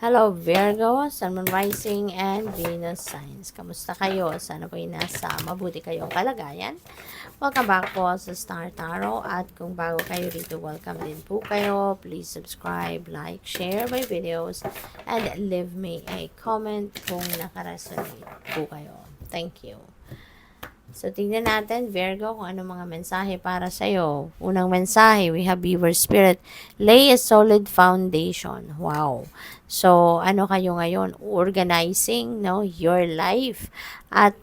Hello Virgo, Sun, Moon, Rising, and Venus signs. Kamusta kayo? Sana po'y nasa mabuti kayong kalagayan. Welcome back po sa Star Tarot. At kung bago kayo dito, welcome din po kayo. Please subscribe, like, share my videos, and leave me a comment kung nakaresonate po kayo. Thank you. So, tingnan natin, Virgo, kung ano mga mensahe para sa'yo. Unang mensahe, we have Beaver Spirit. Lay a solid foundation. Wow. So, ano kayo ngayon? Organizing, no, your life. At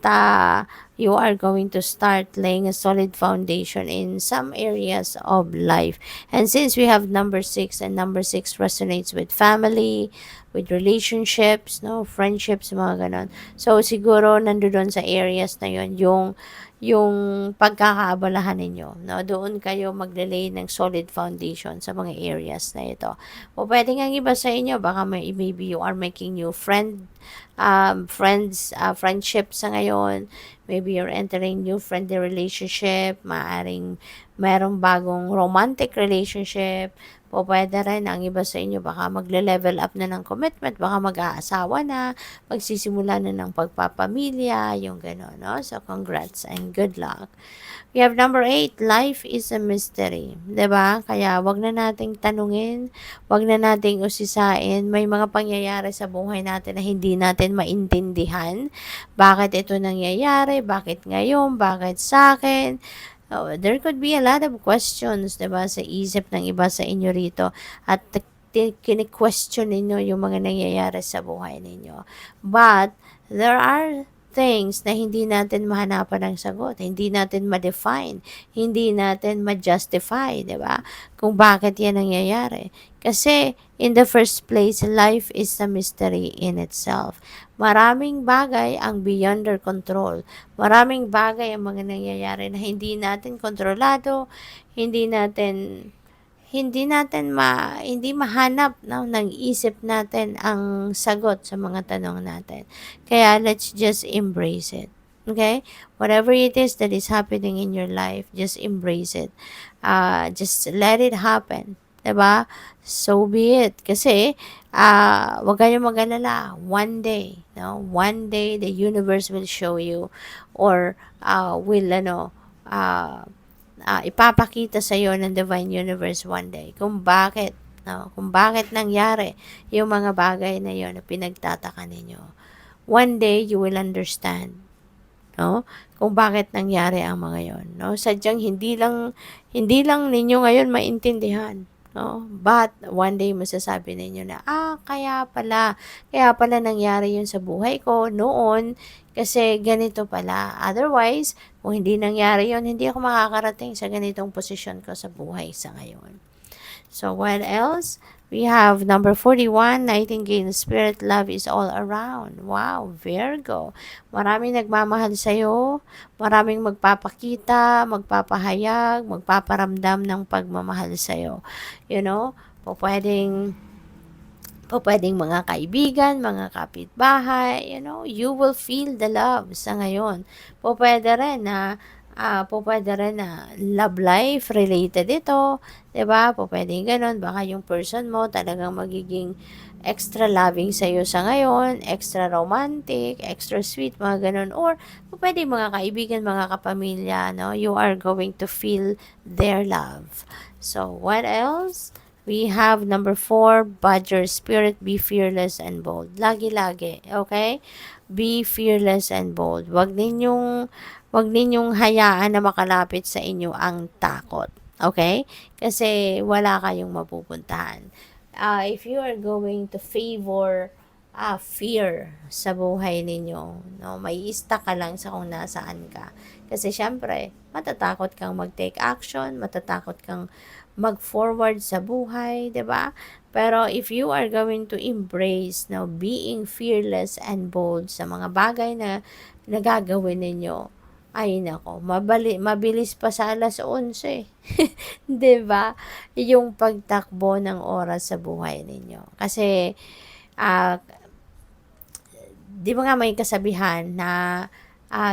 you are going to start laying a solid foundation in some areas of life. And since we have number 6, and number 6 resonates with family, with relationships, no, friendships, mga ganon. So, siguro nandoon sa areas na yon yung pagkakaabalahan ninyo, no? Doon kayo maglelay ng solid foundation sa mga areas na ito. O pwede nga iba sa inyo, baka maybe you are making new friendship sa ngayon. Maybe you're entering new friendly relationship, maaring merong bagong romantic relationship. O pwede rin ang iba sa inyo, baka magle-level up na ng commitment, baka mag-aasawa na, magsisimula na ng pagpapamilya, yung gano'n, no? So, congrats and good luck. We have number 8, life is a mystery. 'Di ba? Kaya wag na nating tanungin, wag na nating usisain. May mga pangyayari sa buhay natin na hindi natin maintindihan. Bakit ito nangyayari? Bakit ngayon? Bakit sa akin? There could be a lot of questions, 'di ba, sa isip ng iba sa inyo rito, at kini-question ninyo yung mga nangyayari sa buhay ninyo. But there are things na hindi natin mahanapan ng sagot, hindi natin ma-define, hindi natin ma-justify, 'di ba? Kung bakit 'yan nangyayari. Kasi in the first place, life is a mystery in itself. Maraming bagay ang beyond our control. Maraming bagay ang mga nangyayari na hindi natin kontrolado, hindi natin hindi mahanap, no, ng isip natin ang sagot sa mga tanong natin. Kaya let's just embrace it. Okay? Whatever it is that is happening in your life, just embrace it. Just let it happen. 'Di ba? So be it. Kasi wag kayong mag-alala. One day, no? One day the universe will show you, or ipapakita sa iyo ng divine universe one day kung bakit, no? Kung bakit nangyari yung mga bagay na yon na pinagtataka ninyo. One day you will understand, no? Kung bakit nangyari ang mga yon, no? Sadyang hindi lang ninyo ngayon maintindihan, no? But one day masasabi ninyo na, kaya pala nangyari yun sa buhay ko noon, kasi ganito pala. Otherwise, kung hindi nangyari yun, hindi ako makakarating sa ganitong posisyon ko sa buhay sa ngayon. So, what else? We have number 41, Nightingale Spirit, love is all around. Wow, Virgo. Maraming nagmamahal sa'yo, maraming magpapakita, magpapahayag, magpaparamdam ng pagmamahal sa'yo. You know, pwedeng mga kaibigan, mga kapitbahay, you know, you will feel the love sa ngayon. Pwede rin na love life related ito, 'di ba? Pwedeng ganun, baka yung person mo talagang magiging extra loving sa iyo sa ngayon, extra romantic, extra sweet, mga ganun. Or pwedeng mga kaibigan, mga kapamilya, no? You are going to feel their love. So, what else? We have number 4, Badger Spirit, be fearless and bold. Lagi-lagi, okay? Be fearless and bold. Wag ninyong hayaan na makalapit sa inyo ang takot. Okay? Kasi wala kayong mapupuntahan. If you are going to favor fear sa buhay ninyo, no, may stuck ka lang sa kung nasaan ka. Kasi syempre, matatakot kang mag-take action, matatakot kang mag-forward sa buhay, 'di ba? Pero if you are going to embrace, no, being fearless and bold sa mga bagay na nagagawin ninyo, ay nako, mabilis pa sa 11:00. 'Di ba? Yung pagtakbo ng oras sa buhay ninyo. Kasi ah, 'di ba nga may kasabihan na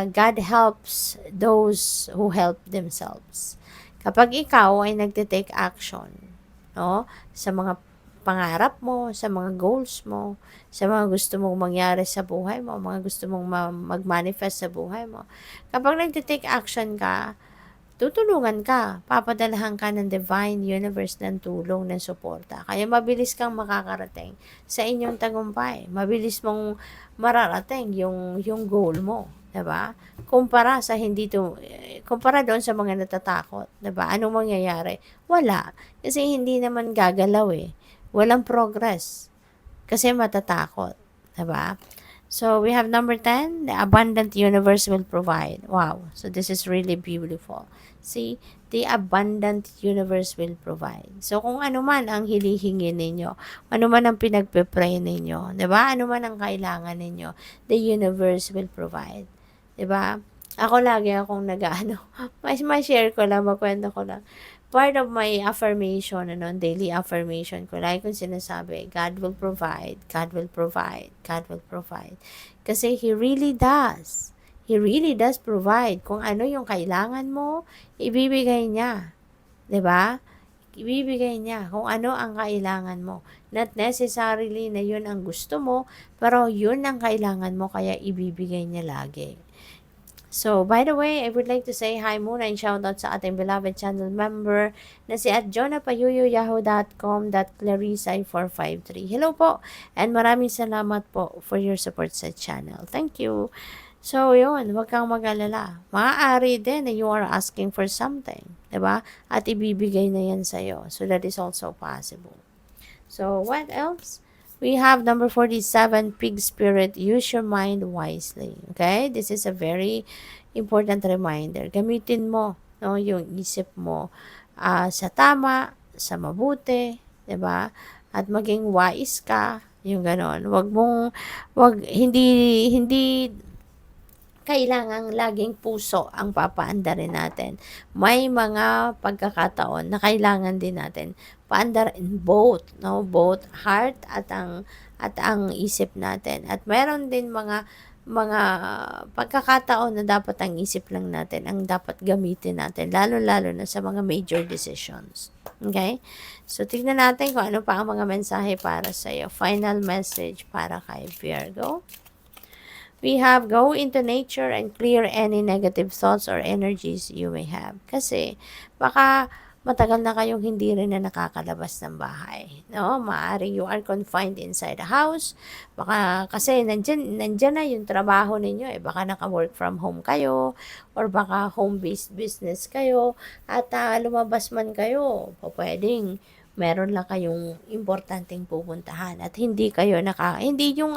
God helps those who help themselves. Kapag ikaw ay nagte-take action, no, sa mga pangarap mo, sa mga goals mo, sa mga gusto mong mangyari sa buhay mo, mga gusto mong mag-manifest sa buhay mo. Kapag nagte-take action ka, tutulungan ka, papadalahan ka ng divine universe ng tulong, ng suporta. Kaya mabilis kang makakarating sa inyong tagumpay. Mabilis mong mararating yung goal mo, 'di ba? Kumpara doon sa mga natatakot, 'di ba? Anong mangyayari? Wala, kasi hindi naman gagalaw eh. Walang progress kasi matatakot, 'di ba? So, we have number 10, the abundant universe will provide. Wow. So, this is really beautiful. See, the abundant universe will provide. So, kung ano man ang hinihingi ninyo, ano man ang pinagpe-pray ninyo, 'di ba? Ano man ang kailangan ninyo, the universe will provide. 'Di ba? Ako lagi akong nag-aano, may share ko lang, magkwento ko lang. Part of my affirmation, daily affirmation ko, lagi kong sinasabi, God will provide, God will provide, God will provide. Kasi He really does. He really does provide. Kung ano yung kailangan mo, ibibigay niya. 'Di ba? Ibibigay niya kung ano ang kailangan mo. Not necessarily na yun ang gusto mo, pero yun ang kailangan mo, kaya ibibigay niya lagi. So, by the way, I would like to say hi muna and shoutout sa ating beloved channel member na si @jonapayuyoyahoo.com.clarissa453. Hello po, and maraming salamat po for your support sa channel. Thank you. So, yun, huwag kang mag-alala. Maaari din na you are asking for something, 'di ba? At ibibigay na yan sa'yo. So, that is also possible. So, what else? We have number 47, pig spirit, use your mind wisely. Okay? This is a very important reminder. Gamitin mo, no, yung isip mo sa tama, sa mabuti, 'di ba? At maging wise ka, yung ganon. Hindi kailangang laging puso ang papaandarin natin. May mga pagkakataon na kailangan din natin paandarin both, no? Both heart at ang isip natin. At meron din mga pagkakataon na dapat ang isip lang natin ang dapat gamitin natin, lalo-lalo na sa mga major decisions. Okay? So, tignan natin kung ano pa ang mga mensahe para sa iyo. Final message para kay Virgo. We have go into nature and clear any negative thoughts or energies you may have. Kasi baka matagal na kayong hindi rin na nakakalabas ng bahay. No? Maaari you are confined inside the house. Baka kasi nandyan na yung trabaho ninyo. Baka naka-work from home kayo or baka home-based business kayo at lumabas man kayo. Pwedeng meron lang kayong importanteng pupuntahan at hindi yung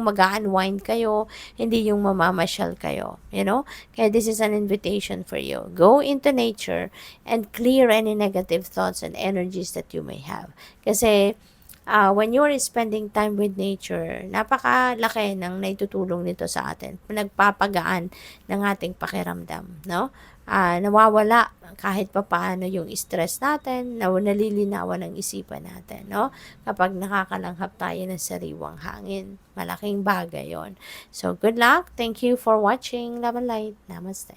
mag-unwind kayo, hindi yung mamamasyal kayo, Kaya this is an invitation for you. Go into nature and clear any negative thoughts and energies that you may have. Kasi when you're spending time with nature, napakalaki ng naitutulong nito sa atin. Nagpapagaan ng ating pakiramdam, no? Nawawala kahit papaano yung stress natin, nalilinawan ang isipan natin, no? Kapag nakakalanghap tayo ng sariwang hangin, malaking bagay yon. So, good luck. Thank you for watching. Love and light. Namaste.